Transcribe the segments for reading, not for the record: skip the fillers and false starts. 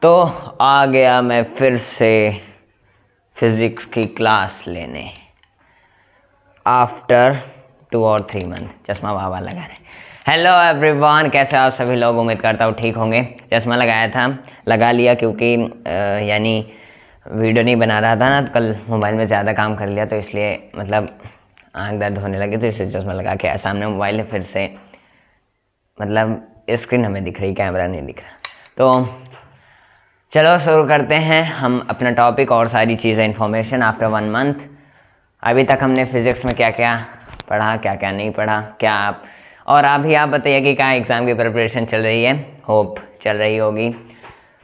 तो आ गया मैं फिर से फिज़िक्स की क्लास लेने आफ्टर 2 और 3 मंथ। चश्मा बाबा लगा रहे। हेलो एवरीवन, कैसे आप सभी लोग? उम्मीद करता हूँ ठीक होंगे। चश्मा लगाया था, लगा लिया क्योंकि यानी वीडियो नहीं बना रहा था ना, तो कल मोबाइल में ज़्यादा काम कर लिया, तो इसलिए मतलब आँख दर्द होने लगी, तो इसलिए चश्मा लगा के सामने मोबाइल है, फिर से मतलब स्क्रीन हमें दिख रही, कैमरा नहीं दिख रहा। तो चलो शुरू करते हैं हम अपना टॉपिक और सारी चीज़ें, इन्फॉर्मेशन आफ्टर 1 मंथ। अभी तक हमने फिज़िक्स में क्या क्या पढ़ा, क्या क्या नहीं पढ़ा, क्या आप और अभी आप बताइए कि क्या एग्ज़ाम की प्रिपरेशन चल रही है। होप चल रही होगी।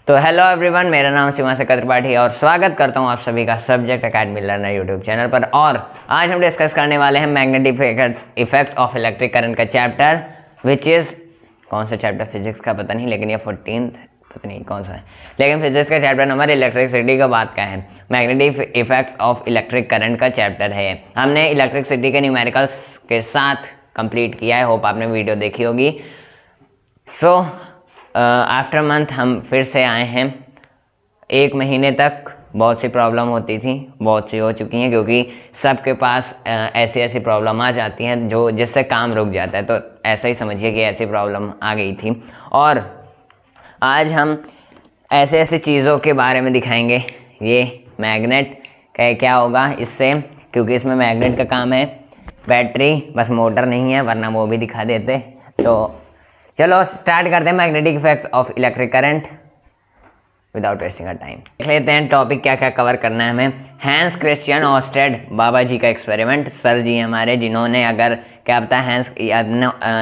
तो हेलो एवरीवन, मेरा नाम सीमांशु त्रिपाठी और स्वागत करता हूँ आप सभी का subject academy learner YouTube channel पर। और आज हम डिस्कस करने वाले हैं magnetic effects of electric current का चैप्टर, विच इज़ कौन सा चैप्टर, फिजिक्स का पता नहीं, लेकिन ये 14th पता नहीं कौन सा है, लेकिन फिजिक्स का चैप्टर नंबर इलेक्ट्रिसिटी का बात का है। Magnetic effects of electric current का चैप्टर है। हमने इलेक्ट्रिसिटी के न्यूमेरिकल्स के साथ कंप्लीट किया है। होप आपने वीडियो देखी होगी। सो आफ्टर मंथ हम फिर से आए हैं। 1 महीने तक बहुत सी प्रॉब्लम होती थी, बहुत सी हो चुकी हैं, क्योंकि सबके पास ऐसी ऐसी प्रॉब्लम आ जाती हैं जो जिससे काम रुक जाता है। तो ऐसा ही समझिए कि ऐसी प्रॉब्लम आ गई थी। और आज हम ऐसे ऐसे चीज़ों के बारे में दिखाएंगे। ये मैग्नेट का क्या होगा इससे, क्योंकि इसमें मैग्नेट का काम है, बैटरी, बस मोटर नहीं है, वरना वो भी दिखा देते। तो चलो स्टार्ट करते हैं magnetic effects of electric current without wasting time. देख लेते हैं टॉपिक क्या क्या कवर करना है हमें। हैंस क्रिश्चियन ऑस्टेड बाबा जी का एक्सपेरिमेंट, सर जी हमारे, जिन्होंने अगर क्या पता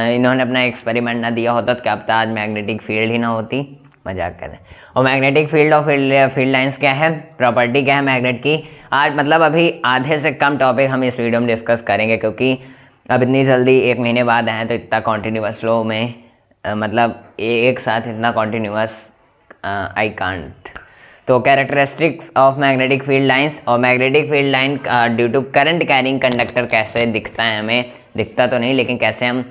इन्होंने अपना एक्सपेरिमेंट ना दिया होता तो क्या पता आज मैग्नेटिक फील्ड ही ना होती। मजाक कर रहे हैं। और मैग्नेटिक फील्ड और फील्ड लाइंस क्या है, प्रॉपर्टी क्या है मैग्नेट की, आज मतलब अभी आधे से कम टॉपिक हम इस वीडियो में डिस्कस करेंगे, क्योंकि अब इतनी जल्दी 1 महीने बाद आए तो इतना कॉन्टीन्यूस फ्लो में मतलब एक साथ इतना कॉन्टीन्यूस आई कांट। तो characteristics of magnetic field lines, और magnetic field line due to current carrying conductor कैसे दिखता है, हमें दिखता तो नहीं लेकिन कैसे हम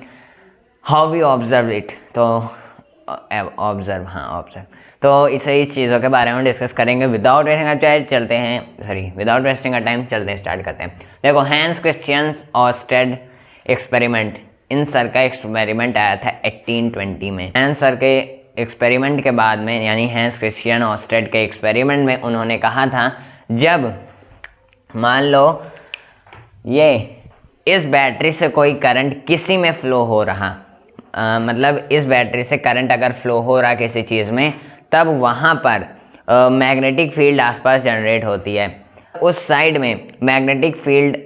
हाउ वी ऑब्जर्व इट, तो ऑब्जर्व तो इसे इस चीज़ों के बारे में डिस्कस करेंगे। विदाउट वेस्टिंग का टाइम चलते हैं, स्टार्ट करते हैं। देखो, हैंस क्रिश्चियन ऑस्टेड एक्सपेरिमेंट, इन सर का एक्सपेरिमेंट आया था 1820 में। हैंस सर के एक्सपेरिमेंट के बाद में, यानी हैंस क्रिश्चियन ऑस्टेड के एक्सपेरिमेंट में उन्होंने कहा था, जब मान लो ये इस बैटरी से कोई करंट किसी में फ्लो हो रहा, मतलब इस बैटरी से करंट अगर फ्लो हो रहा किसी चीज़ में, तब वहाँ पर मैग्नेटिक फील्ड आसपास जनरेट होती है। उस साइड में मैग्नेटिक फील्ड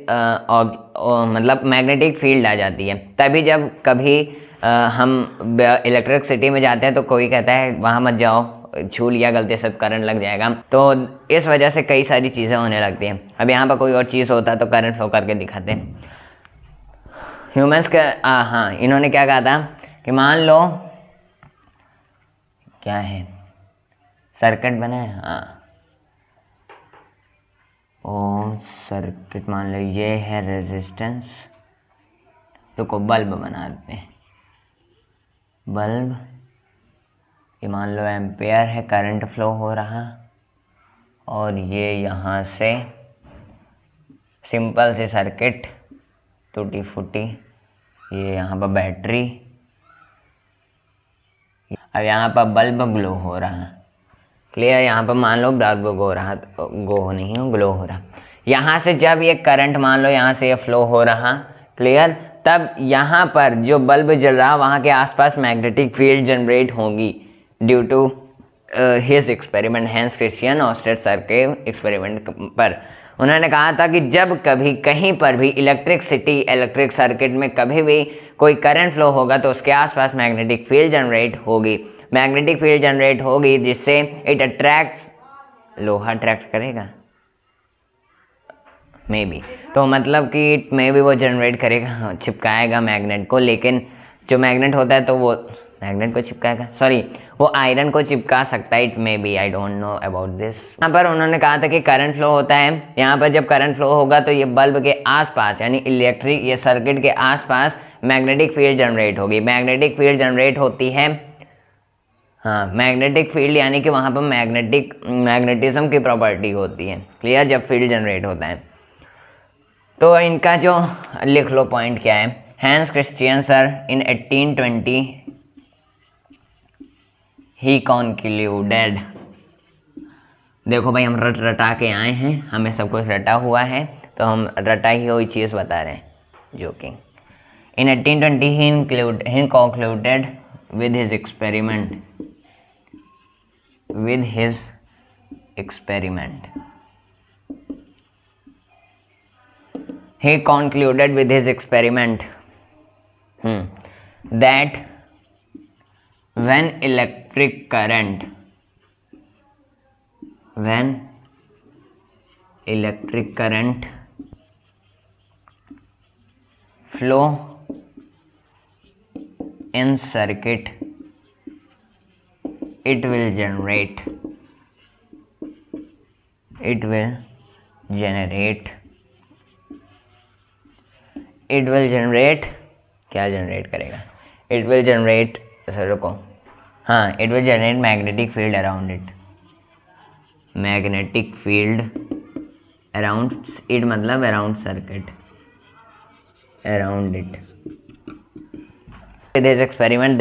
मतलब मैग्नेटिक फील्ड आ जाती है। तभी जब कभी हम इलेक्ट्रिसिटी में जाते हैं तो कोई कहता है वहाँ मत जाओ, छू लिया गलती से करंट लग जाएगा। तो इस वजह से कई सारी चीज़ें होने लगती हैं। अब यहाँ पर कोई और चीज़ होता तो करंट फ्लो करके दिखाते हैं। ह्यूमंस का हाँ, इन्होंने क्या कहा था कि मान लो क्या है, सर्किट बना है, हाँ ओ सर्किट, मान लो ये है रेजिस्टेंस, रुको बल्ब बना देते हैं। बल्ब, ये मान लो एम्पेयर है, करंट फ्लो हो रहा, और ये यहाँ से सिंपल सी सर्किट टूटी फूटी, ये यहाँ पर बैटरी, अब यहाँ पर बल्ब ग्लो हो रहा, क्लियर। यहाँ पर मान लो बल्ब गो रहा, ग्लो हो रहा। यहाँ से जब ये करंट मान लो यहाँ से ये फ्लो हो रहा, क्लियर, तब यहाँ पर जो बल्ब जल रहा वहाँ के आसपास मैग्नेटिक फील्ड जनरेट होगी due to his experiment, Hans Christian Oersted sir के एक्सपेरिमेंट पर। उन्होंने कहा था कि जब कभी कहीं पर भी इलेक्ट्रिक सर्किट में कभी भी कोई करंट फ्लो होगा तो उसके आसपास मैग्नेटिक फील्ड जनरेट होगी, जिससे इट अट्रैक्ट्स, लोहा अट्रैक्ट करेगा मे बी, तो मतलब कि मे बी वो जनरेट करेगा, चिपकाएगा मैग्नेट को। लेकिन जो मैग्नेट होता है तो वो मैग्नेट को चिपकाएगा, सॉरी वो आयरन को चिपका सकता है, it may be, I don't know about this. यहाँ पर उन्होंने कहा था कि करंट फ्लो होता है, यहाँ पर जब करंट फ्लो होगा तो ये बल्ब के आसपास, यानी ये सर्किट के आसपास मैग्नेटिक फील्ड जनरेट होगी। मैग्नेटिक फील्ड जनरेट होती है हाँ, मैग्नेटिक फील्ड यानी कि वहाँ पर मैग्नेटिज्म की प्रॉपर्टी होती है। क्लियर, जब फील्ड जनरेट होता है। तो इनका जो लिख लो पॉइंट क्या है। हैंस क्रिश्चियन सर इन 1820 ही कॉन्क्लूडेड। देखो भाई, हम रटा के आए हैं, हमें सब कुछ रटा हुआ है, तो हम रटा ही हुई चीज़ बता रहे हैं। Joking. In 1820 he concluded with his experiment he concluded with his experiment that when electric current flow in circuit, it will generate क्या जनरेट करेगा? इट विल जनरेट, रुको, हाँ, it will generate magnetic field around it. Magnetic field around it मतलब around circuit, around it. This experiment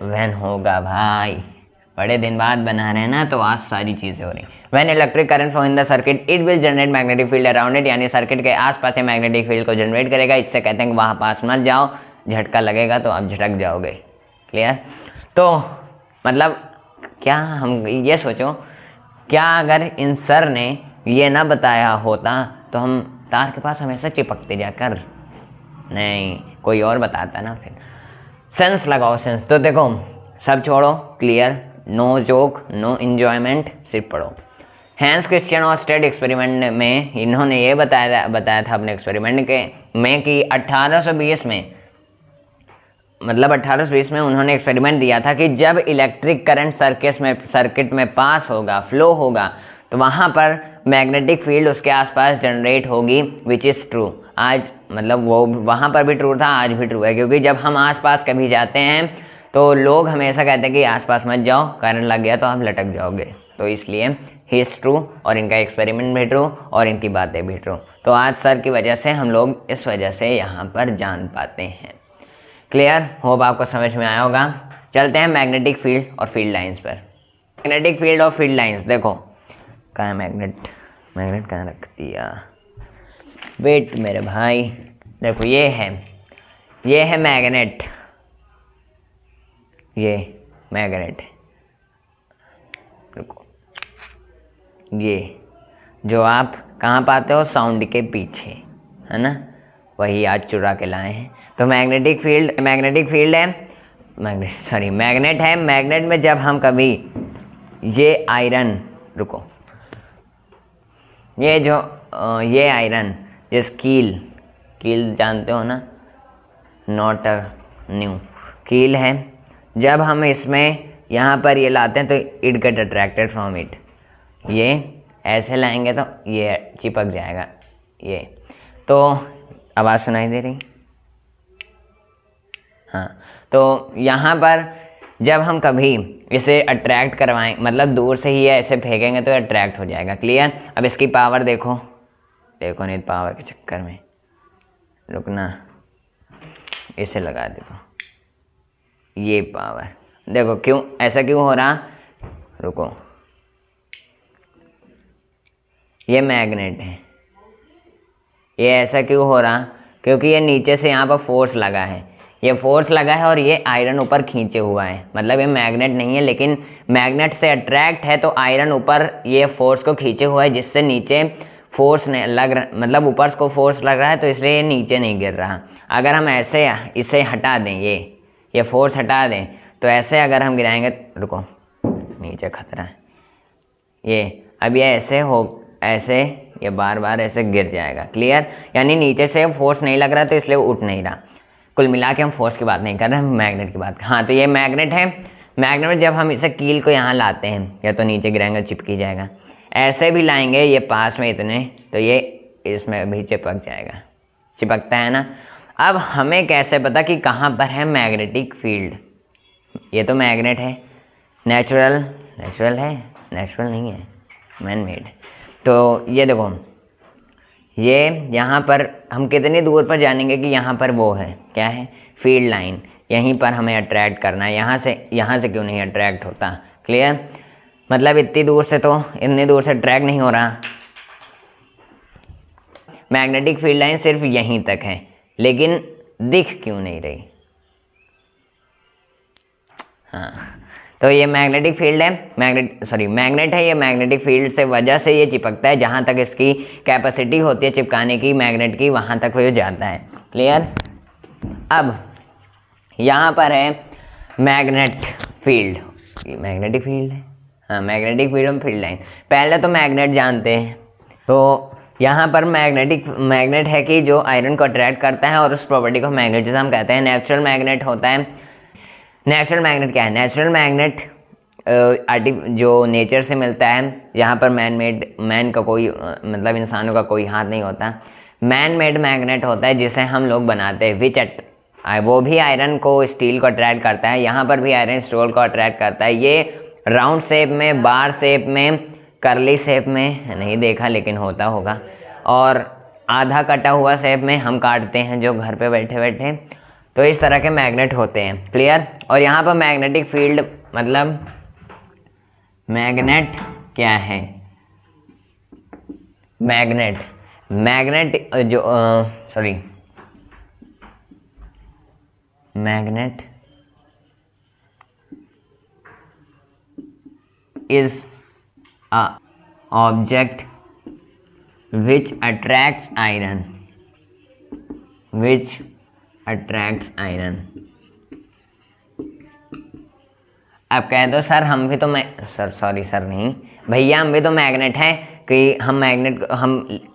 when होगा भाई, बड़े दिन बाद बना रहे हैं ना, तो आज सारी चीज़ें हो रही। When electric current flow in the circuit, it will generate magnetic field around it, यानी सर्किट के आसपास से मैग्नेटिक फील्ड को जनरेट करेगा। इससे कहते हैं कि वहाँ पास मत जाओ, झटका लगेगा तो आप झटक जाओगे। क्लियर? तो मतलब क्या, हम ये सोचो, क्या अगर इन सर ने ये ना बताया होता तो हम तार के पास हमेशा चिपकते जाकर? नहीं, कोई और बताता ना। फिर सेंस लगाओ, सेंस। तो देखो, सब छोड़ो, clear, no joke, no enjoyment, सिर्फ पढ़ो। हैंस क्रिश्चियन ऑस्टेड एक्सपेरिमेंट में इन्होंने ये बताया था अपने एक्सपेरिमेंट में कि 1820 में, मतलब 1820 में उन्होंने एक्सपेरिमेंट दिया था कि जब इलेक्ट्रिक करंट सर्किट में पास होगा, फ्लो होगा, तो वहाँ पर मैग्नेटिक फील्ड उसके आसपास जनरेट होगी, विच इज़ ट्रू। आज मतलब वो वहाँ पर भी ट्रू था, आज भी ट्रू है, क्योंकि जब हम आसपास कभी जाते हैं तो लोग हमेशा कहते हैं कि आसपास मत जाओ, करंट लग गया तो आप लटक जाओगे। तो इसलिए ही इज़ ट्रू, और इनका एक्सपेरिमेंट भी ट्रू, और इनकी बातें भी ट्रू। तो आज सर की वजह से हम लोग इस वजह से यहाँ पर जान पाते हैं। क्लियर? होप आपको समझ में आया होगा। चलते हैं मैग्नेटिक फील्ड और फील्ड लाइंस पर। मैग्नेटिक फील्ड और फील्ड लाइंस, देखो कहाँ है मैग्नेट कहाँ रख दिया? वेट मेरे भाई, देखो ये है मैग्नेट, ये मैग्नेट है। रुको, ये जो आप कहाँ पाते हो? साउंड के पीछे, है ना? वही आज चुरा के लाए हैं। तो मैग्नेटिक फील्ड है, मैग्नेट है। मैग्नेट में जब हम कभी ये आयरन, रुको, ये जो ये आयरन, जिस कील जानते हो ना, नॉट अ न्यू कील है, जब हम इसमें यहाँ पर ये लाते हैं तो it get attracted from it. ये ऐसे लाएंगे तो ये चिपक जाएगा। ये तो आवाज़ सुनाई दे रही? हाँ, तो यहाँ पर जब हम कभी इसे अट्रैक्ट करवाएं, मतलब दूर से ही ऐसे फेंकेंगे तो अट्रैक्ट हो जाएगा। क्लियर? अब इसकी पावर देखो नहीं, पावर के चक्कर में रुकना, इसे लगा देखो, ये पावर देखो, क्यों ऐसा क्यों हो रहा? रुको, ये मैग्नेट है, ये ऐसा क्यों हो रहा? क्योंकि ये नीचे से यहाँ पर फोर्स लगा है, और ये आयरन ऊपर खींचे हुआ है। मतलब ये मैग्नेट नहीं है, लेकिन मैग्नेट से अट्रैक्ट है, तो आयरन ऊपर ये फोर्स को खींचे हुआ है, जिससे नीचे फोर्स मतलब ऊपर को फोर्स लग रहा है, तो इसलिए ये नीचे नहीं गिर रहा। अगर हम ऐसे इसे हटा दें, ये फोर्स हटा दें, तो ऐसे अगर हम गिराएंगे, रुको, नीचे खतरा है, ये अब ये ऐसे ये बार ऐसे गिर जाएगा। क्लियर? यानी नीचे से फोर्स नहीं लग रहा, तो इसलिए वो उठ नहीं रहा। कुल मिला के हम फोर्स की बात नहीं कर रहे हैं, मैग्नेट की बात। हाँ, तो ये मैग्नेट है। मैग्नेट में जब हम इसे कील को यहाँ लाते हैं, या तो नीचे गिराएंगे चिपकी जाएगा, ऐसे भी लाएंगे ये पास में इतने, तो ये इसमें भी चिपक जाएगा, चिपकता है ना। अब हमें कैसे पता कि कहाँ पर है मैग्नेटिक फील्ड? ये तो मैग्नेट है, नेचुरल है, नेचुरल नहीं है, मैन मेड। तो ये देखो, ये यहाँ पर हम कितनी दूर पर जानेंगे कि यहाँ पर वो है, क्या है, फील्ड लाइन, यहीं पर हमें अट्रैक्ट करना है। यहाँ से क्यों नहीं अट्रैक्ट होता? क्लियर? मतलब इतनी दूर से तो, इतनी दूर से अट्रैक्ट नहीं हो रहा। मैग्नेटिक फील्ड लाइन सिर्फ यहीं तक है, लेकिन दिख क्यों नहीं रही? हाँ, तो ये मैग्नेटिक फील्ड है, मैग्नेट है ये। मैग्नेटिक फील्ड से वजह से ये चिपकता है, जहाँ तक इसकी कैपेसिटी होती है चिपकाने की मैग्नेट की, वहाँ तक वो जाता है। क्लियर? अब यहाँ पर है मैग्नेट फील्ड, ये मैग्नेटिक फील्ड है। हाँ, मैग्नेटिक फील्ड और फील्ड लाइन, पहले तो मैग्नेट जानते हैं। तो यहाँ पर मैग्नेट है कि जो आयरन को अट्रैक्ट करता है, और उस प्रॉपर्टी को मैग्नेटिज्म कहते हैं। नेचुरल मैग्नेट होता है। नेचुरल मैग्नेट क्या है? नेचुरल मैग्नेट जो नेचर से मिलता है, यहाँ पर मैन का कोई मतलब इंसानों का कोई हाथ नहीं होता। मैन मेड मैग्नेट होता है जिसे हम लोग बनाते हैं, वो भी आयरन को, स्टील को अट्रैक्ट करता है। यहाँ पर भी आयरन स्टील को अट्रैक्ट करता है। ये राउंड शेप में, बार शेप में, करली शेप में नहीं देखा लेकिन होता होगा, और आधा कटा हुआ शेप में हम काटते हैं जो घर पे बैठे बैठे। तो इस तरह के मैग्नेट होते हैं। क्लियर? और यहाँ पर मैग्नेटिक फील्ड मतलब मैग्नेट क्या है? Magnet is a object which attracts iron, अब कह दो सर हम भी तो भैया हम भी तो मैग्नेट हैं, कि हम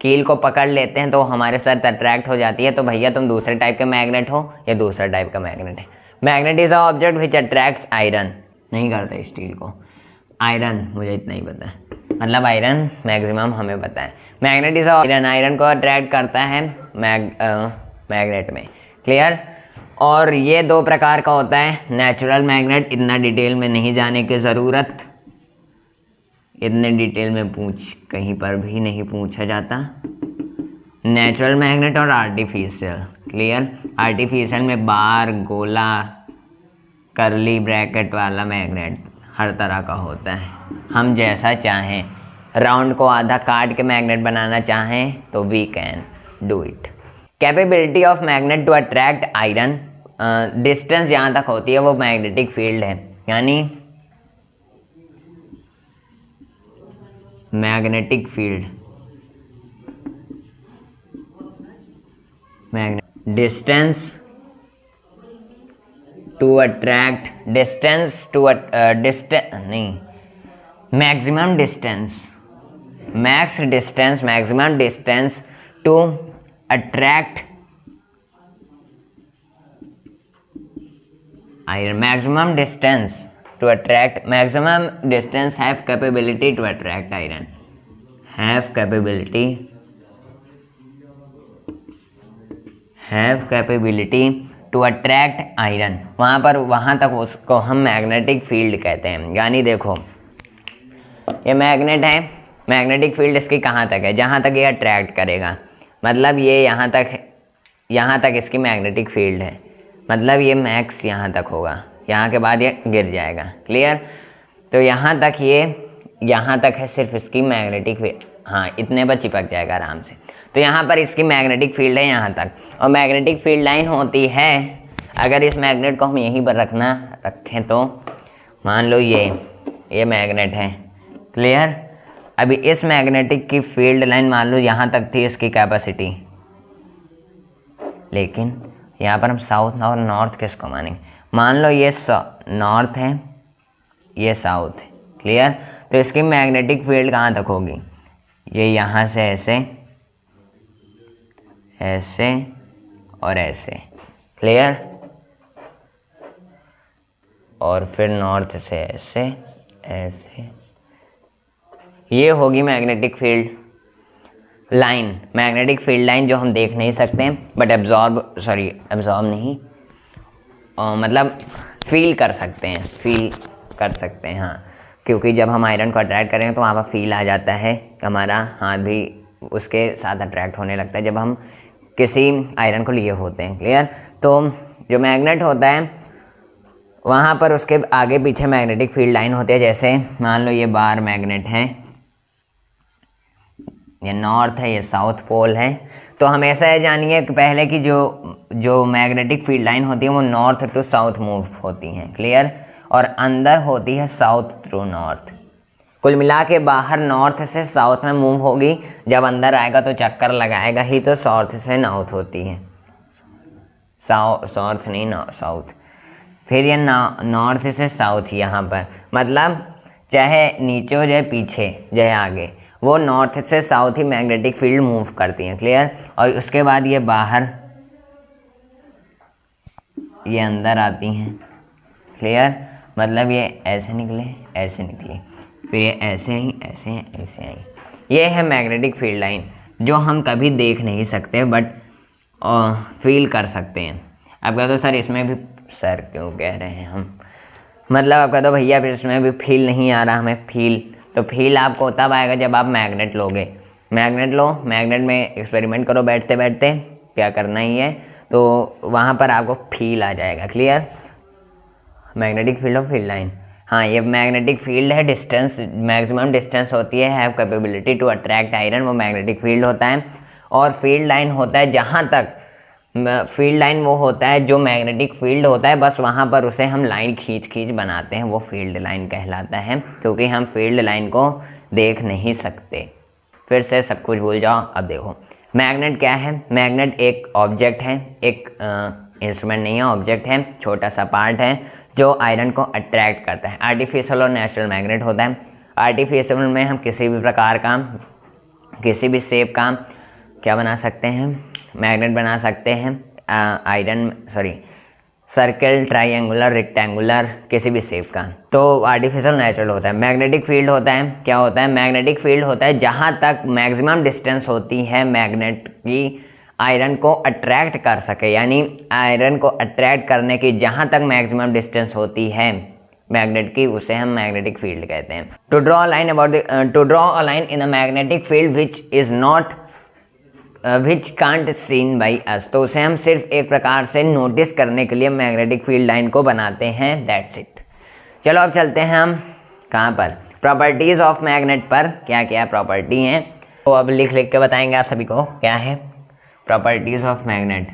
कील को पकड़ लेते हैं तो हमारे साथ अट्रैक्ट हो जाती है। तो भैया तुम दूसरे टाइप के मैग्नेट हो, या दूसरा टाइप का मैग्नेट है। Magnet is a object which attracts iron, नहीं करते स्टील को, आयरन मुझे इतना ही पता है, मतलब आयरन मैक्सिमम हमें पता है। मैग्नेट इज आयरन को अट्रैक्ट करता है मैग्नेट में। क्लियर? और ये दो प्रकार का होता है। नेचुरल मैग्नेट, इतना डिटेल में नहीं जाने की ज़रूरत, इतने डिटेल में कहीं पर भी नहीं पूछा जाता। नेचुरल मैग्नेट और आर्टिफिशियल। क्लियर? आर्टिफिशियल में बार, गोला, करली ब्रैकेट वाला मैग्नेट हर तरह का होता है। हम जैसा चाहें, राउंड को आधा काट के मैग्नेट बनाना चाहें तो we can do it. Capability of magnet to attract iron, distance जहाँ तक होती है वो मैग्नेटिक फील्ड है, यानी magnetic field, distance to attract, maximum distance to attract iron, maximum distance have capability to attract iron, have capability to attract iron। वहाँ तक उसको हम मैग्नेटिक फील्ड कहते हैं। यानी देखो, ये मैग्नेट है, मैग्नेटिक फील्ड इसकी कहाँ तक है? जहाँ तक ये अट्रैक्ट करेगा, मतलब ये यहाँ तक इसकी मैग्नेटिक फील्ड है, मतलब ये मैक्स यहाँ तक होगा, यहाँ के बाद ये गिर जाएगा। क्लियर? तो यहाँ तक है सिर्फ इसकी मैग्नेटिक फील्ड, हाँ इतने पर चिपक जाएगा आराम से। तो यहाँ पर इसकी मैग्नेटिक फील्ड है यहाँ तक, और मैग्नेटिक फील्ड लाइन होती है, अगर इस मैग्नेट को हम यहीं पर रखें तो मान लो ये मैग्नेट है। क्लियर? अभी इस मैग्नेटिक की फील्ड लाइन मान लो यहाँ तक थी इसकी कैपेसिटी, लेकिन यहाँ पर हम साउथ और नॉर्थ किसको मानेंगे? मान लो ये नॉर्थ है, ये साउथ है। क्लियर? तो इसकी मैग्नेटिक फील्ड कहाँ तक होगी? ये यहाँ से ऐसे और ऐसे। क्लियर? और फिर नॉर्थ से ऐसे, ये होगी magnetic field. Line, magnetic field line जो हम देख नहीं सकते बट एब्जॉर्ब नहीं, मतलब फील कर सकते हैं, हाँ, क्योंकि जब हम आयरन को अट्रैक्ट करेंगे तो वहाँ पर फील आ जाता है, हमारा हाथ भी उसके साथ अट्रैक्ट होने लगता है जब हम किसी आयरन को लिए होते हैं। क्लियर? तो जो मैग्नेट होता है वहाँ पर उसके आगे पीछे मैग्नेटिक फील्ड लाइन होती है। जैसे मान लो ये बार मैग्नेट है, ये नॉर्थ है, ये साउथ पोल है, तो हम ऐसा है जानिए कि पहले की जो मैग्नेटिक फील्ड लाइन होती है वो नॉर्थ टू साउथ मूव होती हैं। क्लियर? और अंदर होती है साउथ टू नॉर्थ। कुल मिला के बाहर नॉर्थ से साउथ में मूव होगी, जब अंदर आएगा तो चक्कर लगाएगा ही, तो साउथ से नॉर्थ होती है, साउथ नहीं साउथ। फिर ये नॉर्थ से साउथ यहाँ पर, मतलब चाहे नीचे हो जाए पीछे जाए आगे, वो नॉर्थ से साउथ ही मैग्नेटिक फील्ड मूव करती हैं। क्लियर? और उसके बाद ये बाहर, ये अंदर आती हैं। क्लियर? मतलब ये ऐसे निकले, ऐसे निकले, फिर ये ऐसे ही, ऐसे ही, ऐसे ही। ये है मैग्नेटिक फील्ड लाइन जो हम कभी देख नहीं सकते बट फील कर सकते हैं। अब कहते हो सर इसमें भी, सर क्यों कह रहे हैं हम, मतलब आप कहते हो भैया फिर इसमें भी फील नहीं आ रहा हमें फील, तो फील आपको तब आएगा जब आप मैग्नेट लोगे। मैग्नेट लो, मैग्नेट में एक्सपेरिमेंट करो बैठते बैठते, क्या करना ही है, तो वहाँ पर आपको फील आ जाएगा। Clear? Magnetic field of field line, हाँ, ये मैग्नेटिक फील्ड है, डिस्टेंस, मैक्सिमम डिस्टेंस होती है, have capability to attract iron, वो मैग्नेटिक फील्ड होता है। और फील्ड लाइन होता है जहाँ तक, फील्ड लाइन वो होता है जो मैग्नेटिक फील्ड होता है, बस वहाँ पर उसे हम लाइन खींच बनाते हैं, वो फील्ड लाइन कहलाता है, क्योंकि हम फील्ड लाइन को देख नहीं सकते। फिर से सब कुछ भूल जाओ। अब देखो मैग्नेट क्या है। मैग्नेट एक ऑब्जेक्ट है, एक इंस्ट्रूमेंट नहीं है, ऑब्जेक्ट है, छोटा सा पार्ट है जो आयरन को अट्रैक्ट करता है। आर्टिफिशियल और नेचुरल मैग्नेट होता है। आर्टिफिशियल में हम किसी भी प्रकार का, किसी भी शेप का क्या बना सकते हैं, मैग्नेट बना सकते हैं, आयरन सर्कल, ट्राइंगुलर, रेक्टेंगुलर, किसी भी शेप का। तो आर्टिफिशियल नेचुरल होता है। मैग्नेटिक फील्ड होता है, क्या होता है, मैग्नेटिक फील्ड होता है जहाँ तक मैक्सिमम डिस्टेंस होती है मैग्नेट की आयरन को अट्रैक्ट कर सके, यानी आयरन को अट्रैक्ट करने की जहाँ तक मैक्सिमम डिस्टेंस होती है मैग्नेट की, उसे हम मैग्नेटिक फील्ड कहते हैं। To draw a line in a magnetic field which can't seen by us, तो उसे हम सिर्फ एक प्रकार से नोटिस करने के लिए मैग्नेटिक फील्ड लाइन को बनाते हैं, दैट्स इट। चलो अब चलते हैं हम कहाँ पर, प्रॉपर्टीज ऑफ मैग्नेट पर क्या क्या प्रॉपर्टी हैं, तो अब लिख लिख के बताएंगे आप सभी को क्या है properties of magnet.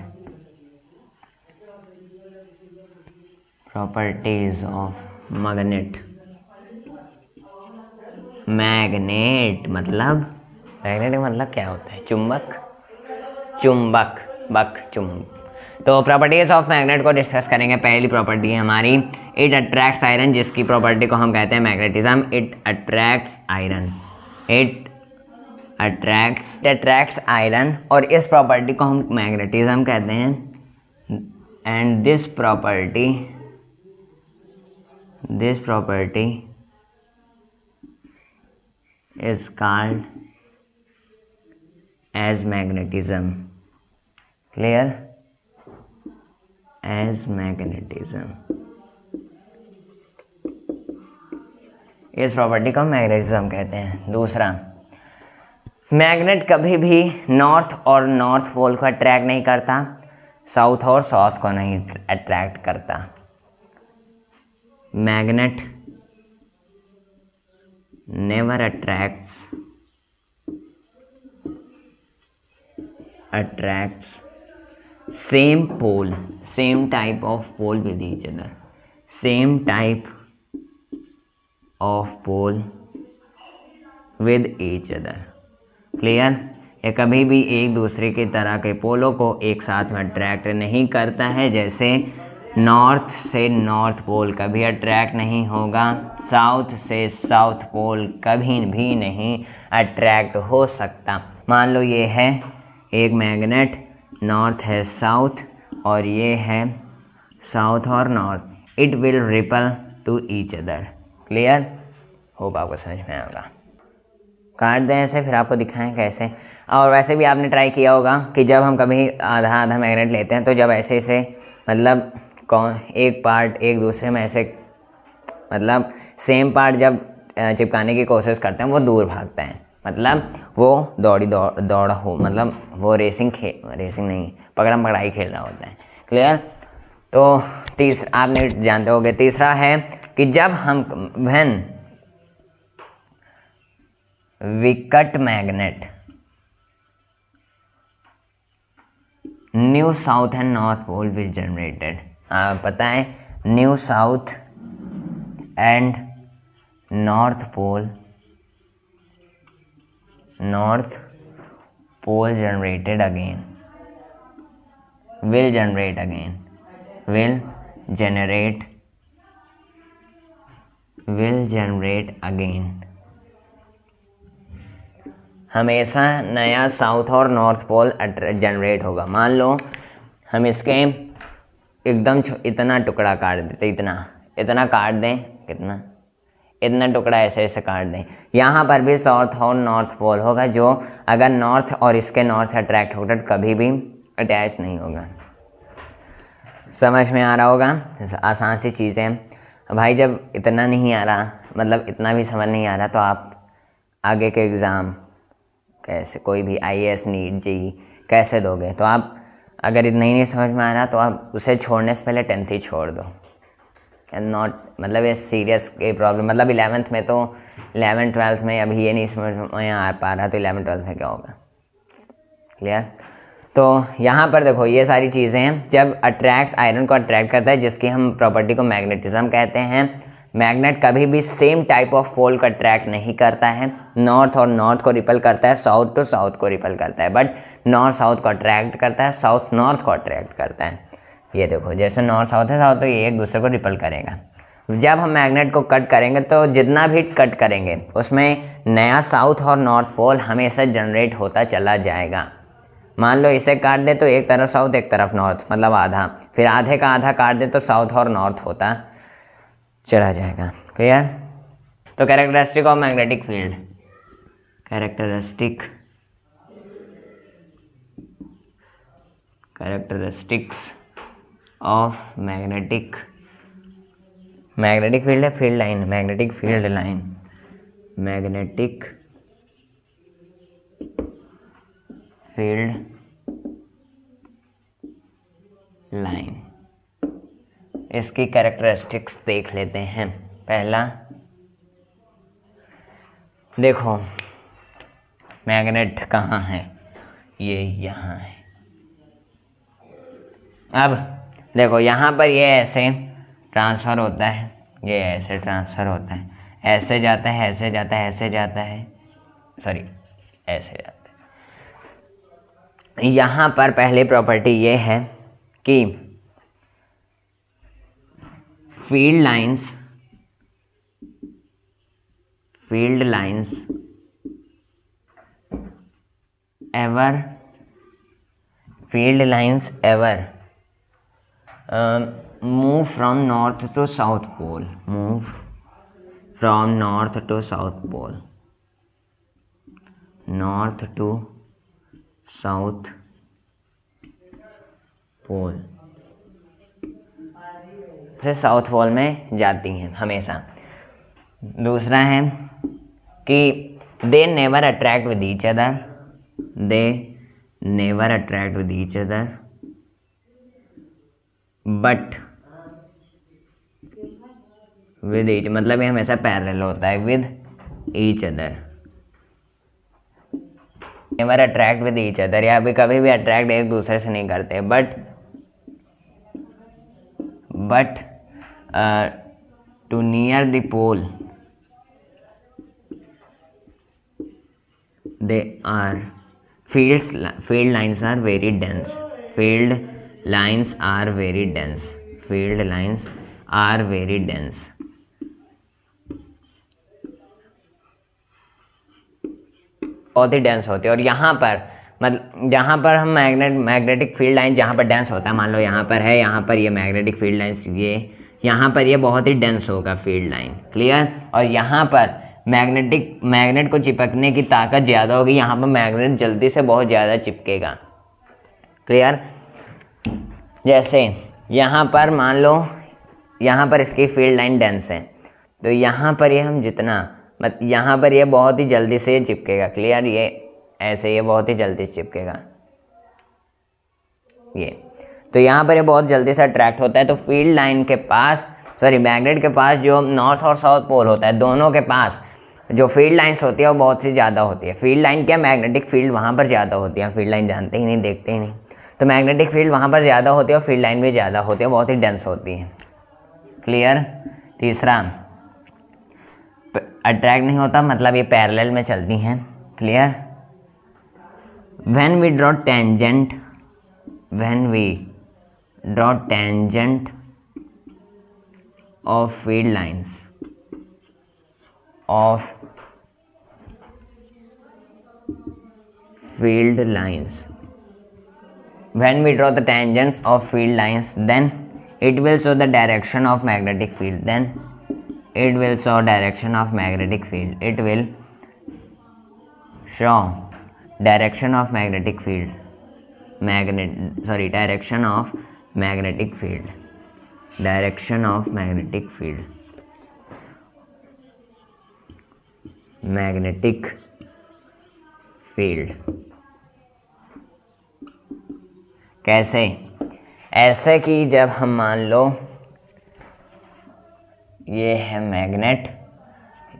Properties of magnet, magnet मतलब क्या होता है, चुंबक, तो प्रॉपर्टीज ऑफ मैग्नेट को डिस्कस करेंगे। पहली प्रॉपर्टी है हमारी, इट अट्रैक्ट्स आयरन, जिसकी प्रॉपर्टी को हम कहते हैं magnetism. It attracts iron, it attracts iron, और इस प्रॉपर्टी को हम मैग्नेटिज्म कहते हैं। And this property is called as magnetism. Clear? As magnetism, इस प्रॉपर्टी को मैग्नेटिज्म कहते हैं। दूसरा, मैग्नेट कभी भी नॉर्थ और नॉर्थ पोल को अट्रैक्ट नहीं करता, साउथ और साउथ को नहीं अट्रैक्ट करता। Magnet never attracts same type of pole with each other, same type of pole with each other. Clear? ये कभी भी एक दूसरे की तरह के पोलों को एक साथ में अट्रैक्ट नहीं करता है। जैसे नॉर्थ से नॉर्थ पोल कभी अट्रैक्ट नहीं होगा, साउथ से साउथ पोल कभी भी नहीं अट्रैक्ट हो सकता। मान लो ये है एक मैग्नेट, नॉर्थ है साउथ और ये है साउथ और north, it will repel to each other. Clear? Hope आपको समझ में आएगा। काट दें ऐसे, फिर आपको दिखाएं कैसे। और वैसे भी आपने ट्राई किया होगा कि जब हम कभी आधा आधा मैग्नेट लेते हैं तो जब ऐसे ऐसे मतलब एक पार्ट एक दूसरे में ऐसे मतलब सेम पार्ट जब चिपकाने की कोशिश करते हैं वो दूर भागता है, मतलब वो दौड़ हो, मतलब वो रेसिंग नहीं, पकड़म पकड़ाई खेल रहा होता है। क्लियर। तो तीसरा आपने जानते होंगे, तीसरा है कि जब हम when we cut magnet new south and north pole will generated. पता है new south and north pole generated again, will generate again। हमेशा नया साउथ और नॉर्थ पोल जनरेट होगा। मान लो हम इसके एकदम इतना टुकड़ा काट देते, इतना काट दें, इतना टुकड़ा ऐसे ऐसे काट दें, यहाँ पर भी साउथ और नॉर्थ पोल होगा, जो अगर नॉर्थ और इसके नॉर्थ अट्रैक्ट होकर कभी भी अटैच नहीं होगा। समझ में आ रहा होगा, आसान सी चीज़ें भाई। जब इतना नहीं आ रहा, मतलब इतना भी समझ नहीं आ रहा, तो आप आगे के एग्ज़ाम कैसे, कोई भी IAS नीट JEE कैसे दोगे? तो आप अगर इतना ही नहीं समझ में आ रहा तो आप उसे छोड़ने से पहले 10th ही छोड़ दो। नॉट मतलब ये सीरियस ये प्रॉब्लम, मतलब 11th में तो 11th 12th में अभी ये नहीं समझ में आ पा रहा तो 11th 12th में क्या होगा? क्लियर। तो यहाँ पर देखो ये सारी चीज़ें हैं। जब अट्रैक्ट्स, आयरन को अट्रैक्ट करता है, जिसकी हम प्रॉपर्टी को मैग्नेटिज्म कहते हैं। मैग्नेट कभी भी सेम टाइप ऑफ पोल को अट्रैक्ट नहीं करता है, नॉर्थ और नॉर्थ को रिपल करता है, साउथ टू साउथ को रिपल करता है, बट नॉर्थ साउथ को अट्रैक्ट करता है, साउथ नॉर्थ को अट्रैक्ट करता है। ये देखो जैसे नॉर्थ साउथ है, साउथ तो ये एक दूसरे को रिपल करेगा। जब हम मैग्नेट को कट करेंगे तो जितना भी कट करेंगे उसमें नया साउथ और नॉर्थ पोल हमेशा जनरेट होता चला जाएगा। मान लो इसे काट दे तो एक तरफ साउथ एक तरफ नॉर्थ, मतलब आधा, फिर आधे का आधा काट दे तो साउथ और नॉर्थ होता चला जाएगा। क्लियर। तो characteristic of magnetic field, characteristics of magnetic field है, field line, magnetic field line, magnetic field line. इसकी कैरेक्टरिस्टिक्स देख लेते हैं। पहला देखो मैग्नेट कहाँ है, ये यहाँ है। अब देखो यहाँ पर ये ऐसे ट्रांसफ़र होता है, ये ऐसे ट्रांसफ़र होता है, ऐसे जाता है, ऐसे जाता है, ऐसे जाता है, सॉरी ऐसे जाता है। यहाँ पर पहली प्रॉपर्टी ये है कि field lines ever move from north to south pole, north to south pole से साउथ पोल में जाती हैं हमेशा। दूसरा है कि they never attract with each other, but with each, मतलब ये हमेशा पैरेलल होता है with each other. Never attract with each other, या भी कभी भी अट्रैक्ट एक दूसरे से नहीं करते, but to near the pole they are field lines are very dense, बहुत ही डेंस होती है। और यहाँ पर मतलब जहाँ पर हम मैग्नेटिक फील्ड लाइन जहाँ पर डेंस होता है, मान लो यहाँ पर है, यहाँ पर ये मैग्नेटिक फील्ड लाइन्स, ये यहाँ पर ये बहुत ही डेंस होगा फील्ड लाइन। क्लियर। और यहाँ पर मैग्नेट को चिपकने की ताकत ज़्यादा होगी, यहाँ पर मैग्नेट जल्दी से बहुत ज़्यादा चिपकेगा। क्लियर? जैसे यहाँ पर मान लो यहाँ पर इसकी फील्ड लाइन डेंस है, तो यहाँ पर ये हम जितना यहाँ पर ये बहुत ही जल्दी से चिपकेगा। क्लियर? ये ऐसे ये बहुत ही जल्दी चिपकेगा ये, तो यहाँ पर ये बहुत जल्दी से अट्रैक्ट होता है। तो फील्ड लाइन के पास मैग्नेट के पास जो नॉर्थ और साउथ पोल होता है, दोनों के पास जो फील्ड लाइंस होती है वो बहुत सी ज़्यादा होती है। फील्ड लाइन क्या, मैग्नेटिक फील्ड वहाँ पर ज़्यादा होती है। फील्ड लाइन जानते ही नहीं, देखते ही नहीं, तो मैग्नेटिक फील्ड वहाँ पर ज़्यादा होती है और फील्ड लाइन भी ज़्यादा होती है, बहुत ही डेंस होती है। क्लियर? तीसरा, अट्रैक्ट नहीं होता मतलब ये पैरेलल में चलती हैं। Clear? When we draw tangent of field lines when we draw the tangents of field lines, then it will show the direction of magnetic field. It will show direction of magnetic field. Direction of magnetic field. Direction of magnetic field. Magnetic field. कैसे? ऐसे कि जब हम मान लो ये है magnet,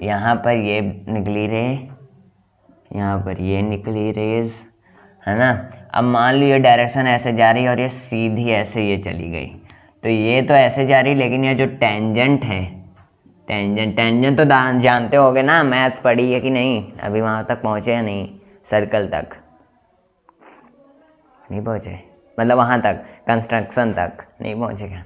यहाँ पर ये निकली रे, यहाँ पर ये निकली रेज, है ना। अब मान लो ये डायरेक्शन ऐसे जा रही है और ये सीधी ऐसे ये चली गई, तो ये तो ऐसे जा रही, लेकिन ये जो टेंजेंट है, टेंजेंट तो जानते होगे ना, मैथ पढ़ी है कि नहीं? अभी वहाँ तक पहुँचे या नहीं? सर्कल तक नहीं पहुँचे, मतलब वहाँ तक कंस्ट्रक्शन तक नहीं पहुँचे क्या?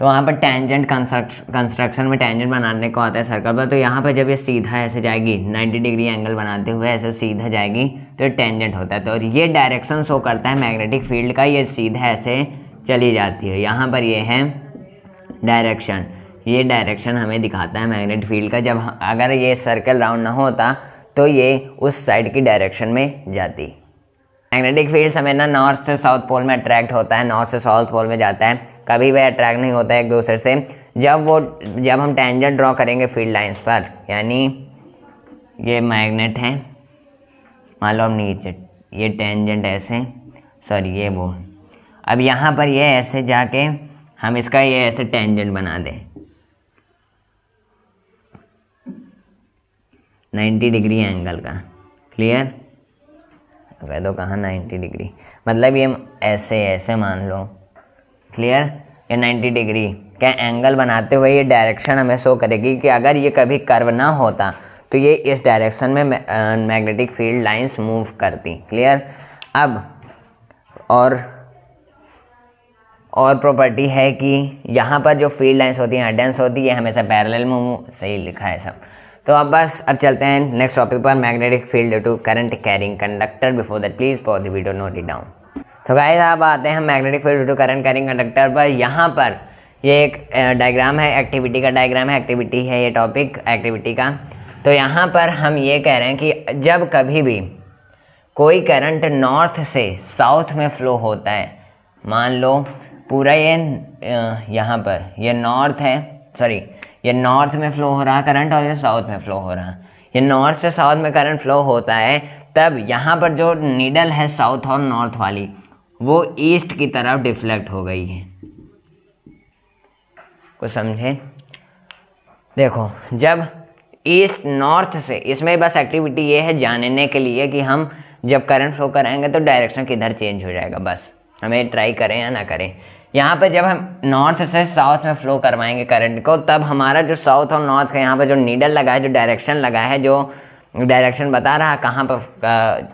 तो वहाँ पर टेंजेंट कंस्ट्रक्शन में टेंजेंट बनाने को आता है सर्कल पर। तो यहाँ पर जब ये सीधा ऐसे जाएगी 90 डिग्री एंगल बनाते हुए ऐसे सीधा जाएगी तो ये टेंजेंट होता है। तो ये डायरेक्शन शो करता है मैग्नेटिक फील्ड का, ये सीधा ऐसे चली जाती है। यहाँ पर ये है डायरेक्शन, ये डायरेक्शन हमें दिखाता है मैग्नेटिक फील्ड का। जब अगर ये सर्कल राउंड ना होता तो ये उस साइड की डायरेक्शन में जाती। मैग्नेटिक फील्ड समय ना नॉर्थ से साउथ पोल में अट्रैक्ट होता है, नॉर्थ से साउथ पोल में जाता है, कभी वह अट्रैक्ट नहीं होता है एक दूसरे से। जब हम टेंजेंट ड्रॉ करेंगे फील्ड लाइंस पर, यानी ये मैग्नेट है, मान लो हम नीचे ये टेंजेंट ऐसे, ये वो, अब यहाँ पर ये ऐसे जाके हम इसका ये ऐसे टेंजेंट बना दें 90 डिग्री एंगल का। क्लियर? कह दो कहाँ 90 डिग्री, मतलब ये ऐसे मान लो। क्लियर? ये 90 डिग्री क्या एंगल बनाते हुए ये डायरेक्शन हमें शो करेगी कि अगर ये कभी कर्व ना होता तो ये इस डायरेक्शन में मैग्नेटिक फील्ड लाइंस मूव करती। क्लियर? अब और प्रॉपर्टी है कि यहाँ पर जो फील्ड लाइंस होती हैं डेंस होती है, हमेशा पैरेलल में सही लिखा है सब। तो अब चलते हैं नेक्स्ट टॉपिक पर, magnetic field due to current carrying conductor. Before that please pause the video, note it down. तो गाइस अब आते हैं magnetic field due to current carrying conductor पर। यहाँ पर ये एक डायग्राम है, एक्टिविटी का डायग्राम है, एक्टिविटी है ये टॉपिक एक्टिविटी का। तो यहाँ पर हम ये कह रहे हैं कि जब कभी भी कोई करंट नॉर्थ से साउथ में फ्लो होता है, मान लो पूरा ये यहाँ पर ये नॉर्थ है, ये नॉर्थ में फ्लो हो रहा करंट और ये साउथ में फ्लो हो रहा, ये नॉर्थ से साउथ में करंट फ्लो होता है, तब यहाँ पर जो नीडल है साउथ और नॉर्थ वाली वो ईस्ट की तरफ डिफ्लेक्ट हो गई है। कुछ समझे? देखो जब ईस्ट नॉर्थ से, इसमें बस एक्टिविटी ये है जानने के लिए कि हम जब करंट फ्लो कराएंगे तो डायरेक्शन किधर चेंज हो जाएगा, बस हमें ट्राई करें या ना करें। यहाँ पर जब हम नॉर्थ से साउथ में फ्लो करवाएंगे करंट को, तब हमारा जो साउथ और नॉर्थ का यहाँ पर जो नीडल लगा है, जो डायरेक्शन लगा है, जो डायरेक्शन बता रहा है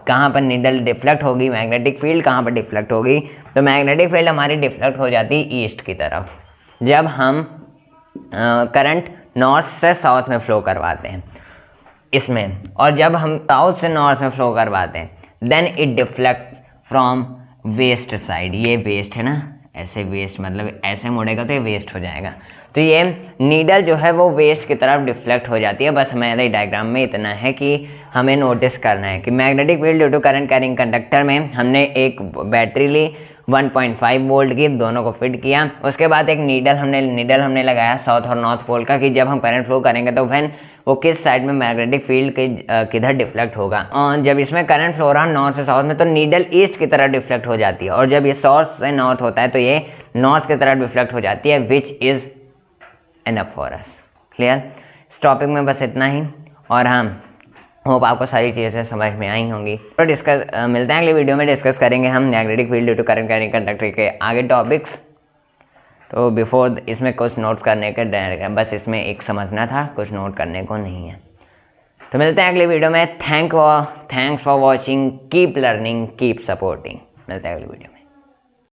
कहाँ पर नीडल डिफ्लेक्ट होगी, मैग्नेटिक फील्ड कहाँ पर डिफ्लेक्ट होगी, तो मैग्नेटिक फील्ड हमारी डिफ्लेक्ट हो जाती है ईस्ट की तरफ जब हम करंट नॉर्थ से साउथ में फ्लो करवाते हैं इसमें। और जब हम साउथ से नॉर्थ में फ्लो करवाते हैं then it deflect from west side. ये वेस्ट है ना, ऐसे वेस्ट मतलब ऐसे मुड़ेगा तो ये वेस्ट हो जाएगा। तो ये नीडल जो है वो वेस्ट की तरफ डिफ्लेक्ट हो जाती है। बस हमारे डायग्राम में इतना है कि हमें नोटिस करना है कि magnetic field due to current carrying conductor में हमने एक बैटरी ली 1.5 वोल्ट की, दोनों को फिट किया। उसके बाद एक नीडल हमने लगाया साउथ और नॉर्थ पोल का कि जब हम करंट फ्लो करेंगे तो वैन वो किस साइड में मैग्नेटिक फील्ड के किधर डिफ्लेक्ट होगा। और जब इसमें करंट फ्लो रहा नॉर्थ से साउथ में तो नीडल ईस्ट की तरफ डिफ्लेक्ट हो जाती है, और जब ये साउथ से नॉर्थ होता है तो ये नॉर्थ की तरफ डिफ्लेक्ट हो जाती है, which is enough for us. Clear? इस टॉपिक में बस इतना ही, और हम होप आपको सारी चीज़ें समझ में आई होंगी। तो मिलते हैं अगली वीडियो में, डिस्कस करेंगे हम magnetic field due to current carrying conductor के आगे टॉपिक्स। तो बिफोर इसमें कुछ नोट्स करने के, बस इसमें एक समझना था, कुछ नोट करने को नहीं है। तो मिलते हैं अगली वीडियो में। Thanks for watching, keep learning, keep supporting. मिलते हैं अगली वीडियो।